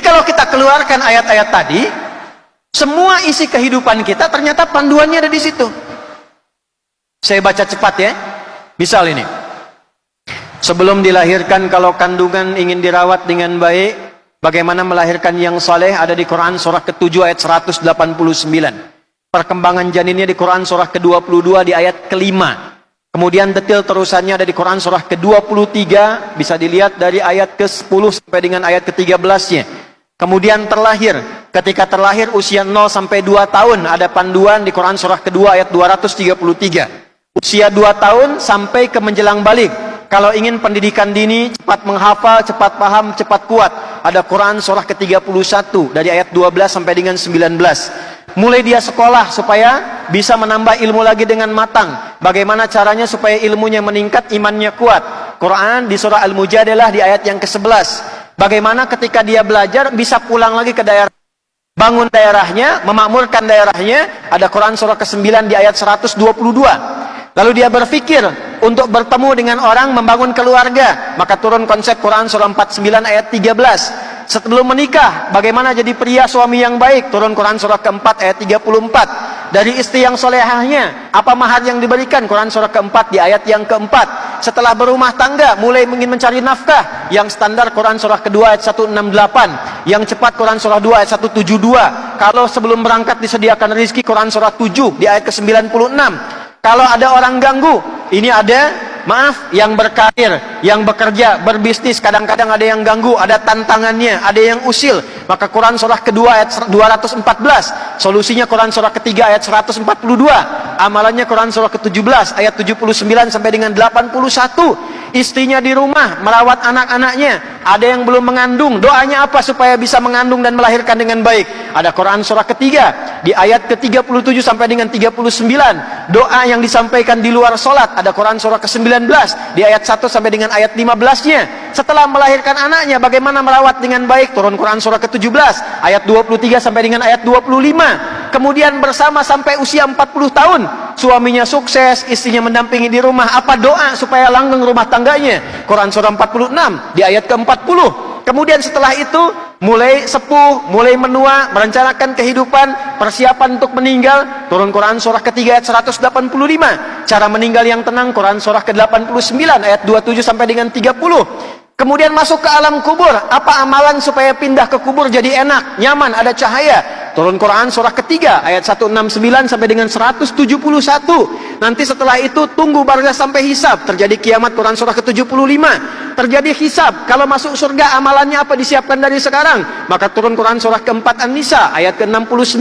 kalau kita keluarkan ayat-ayat tadi, semua isi kehidupan kita ternyata panduannya ada di situ. Saya baca cepat ya. Misal ini. Sebelum dilahirkan, kalau kandungan ingin dirawat dengan baik, bagaimana melahirkan yang saleh, ada di Quran surah ke-7 ayat 189. Perkembangan janinnya di Quran surah ke-22 di ayat ke-5. Kemudian detail terusannya ada di Quran surah ke-23, bisa dilihat dari ayat ke-10 sampai dengan ayat ke-13-nya. Kemudian terlahir, ketika terlahir usia 0 sampai 2 tahun, ada panduan di Quran surah kedua ayat 233. Usia 2 tahun sampai ke menjelang balik. Kalau ingin pendidikan dini, cepat menghafal, cepat paham, cepat kuat, ada Quran surah ke-31 dari ayat 12 sampai dengan 19. Mulai dia sekolah supaya bisa menambah ilmu lagi dengan matang. Bagaimana caranya supaya ilmunya meningkat, imannya kuat. Quran di surah Al-Mujadalah di ayat yang ke-11. Bagaimana ketika dia belajar bisa pulang lagi ke daerah, bangun daerahnya, memakmurkan daerahnya, ada Quran surah ke-9 di ayat 122. Lalu dia berpikir untuk bertemu dengan orang, membangun keluarga, maka turun konsep Quran surah 49 ayat 13. Sebelum menikah, bagaimana jadi pria suami yang baik, turun Quran surah ke-4 ayat 34. Dari istri yang solehahnya, apa mahar yang diberikan, Quran surah ke-4 di ayat yang ke-4. Setelah berumah tangga, mulai ingin mencari nafkah, yang standar Quran surah kedua ayat 168, yang cepat Quran surah 2 ayat 172. Kalau sebelum berangkat disediakan rezeki, Quran surah 7 di ayat ke-96. Kalau ada orang ganggu, ini ada, maaf, yang berkarir, yang bekerja, berbisnis, kadang-kadang ada yang ganggu, ada tantangannya, ada yang usil, maka Quran surah kedua ayat 214, solusinya Quran surah ketiga ayat 142, amalannya Quran surah ke-17 ayat 79 sampai dengan 81. Istrinya di rumah merawat anak-anaknya, ada yang belum mengandung, doanya apa supaya bisa mengandung dan melahirkan dengan baik, ada Quran surah ketiga di ayat ke-37 sampai dengan 39. Doa yang disampaikan di luar sholat, ada Quran surah ke-19 di ayat 1 sampai dengan ayat 15-nya. Setelah melahirkan anaknya, bagaimana merawat dengan baik, turun Quran surah ke-17 ayat 23 sampai dengan ayat 25. Kemudian bersama sampai usia 40 tahun, suaminya sukses, istrinya mendampingi di rumah, apa doa supaya langgeng rumah tangganya, Quran surah 46 di ayat ke-40. Kemudian setelah itu mulai sepuh, mulai menua, merencanakan kehidupan, persiapan untuk meninggal, turun Quran surah ketiga ayat 185. Cara meninggal yang tenang, Quran surah ke-89 ayat 27 sampai dengan 30. Kemudian masuk ke alam kubur, apa amalan supaya pindah ke kubur jadi enak, nyaman, ada cahaya, turun Quran surah ketiga ayat 169 sampai dengan 171. Nanti setelah itu tunggu barzah sampai hisab, terjadi kiamat, Quran surah ke-75. Terjadi hisab, kalau masuk surga amalannya apa disiapkan dari sekarang, maka turun Quran surah ke-4 An-Nisa ayat ke-69.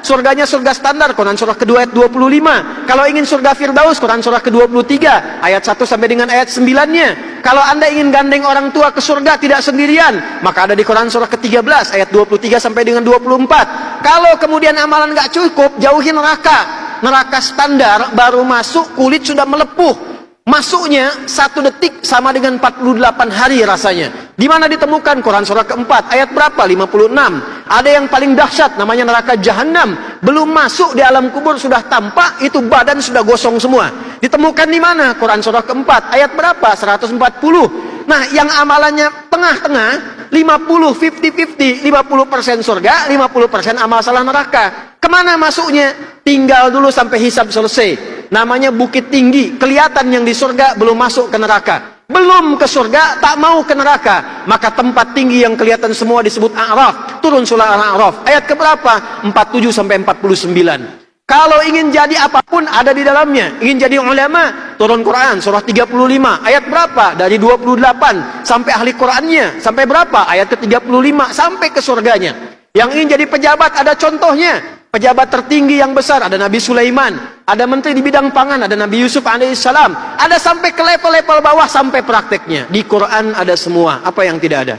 Surganya surga standar, Quran surah kedua ayat 25. Kalau ingin surga Firdaus, Quran surah ke-23 ayat 1 sampai dengan ayat 9-nya. Kalau anda ingin gandeng orang tua ke surga tidak sendirian, maka ada di Quran surah ke-13 ayat 23 sampai dengan 24. Kalau kemudian amalan nggak cukup, jauhi neraka. Neraka standar baru masuk kulit sudah melepuh. Masuknya 1 detik sama dengan 48 hari rasanya. Di mana ditemukan? Quran surah ke-4 ayat berapa? 56. Ada yang paling dahsyat namanya neraka jahanam. Belum masuk di alam kubur sudah tampak, itu badan sudah gosong semua. Ditemukan di mana? Quran surah ke-4 ayat berapa? 140. Nah, yang amalannya tengah-tengah, 50, 50-50, 50% surga, 50% amal salah neraka. Kemana masuknya? Tinggal dulu sampai hisab selesai. Namanya bukit tinggi, kelihatan yang di surga, belum masuk ke neraka. Belum ke surga, tak mau ke neraka. Maka tempat tinggi yang kelihatan semua disebut A'raf. Turun surah Al-A'raf. Ayat keberapa? 47 sampai 49. Kalau ingin jadi apapun ada di dalamnya. Ingin jadi ulama, turun Quran surah 35 ayat berapa? Dari 28 sampai ahli Qurannya sampai berapa? Ayat ke-35 sampai ke surganya. Yang ingin jadi pejabat ada contohnya. Pejabat tertinggi yang besar ada Nabi Sulaiman, ada menteri di bidang pangan ada Nabi Yusuf alaihissalam, ada sampai ke level-level bawah sampai prakteknya. Di Quran ada semua. Apa yang tidak ada?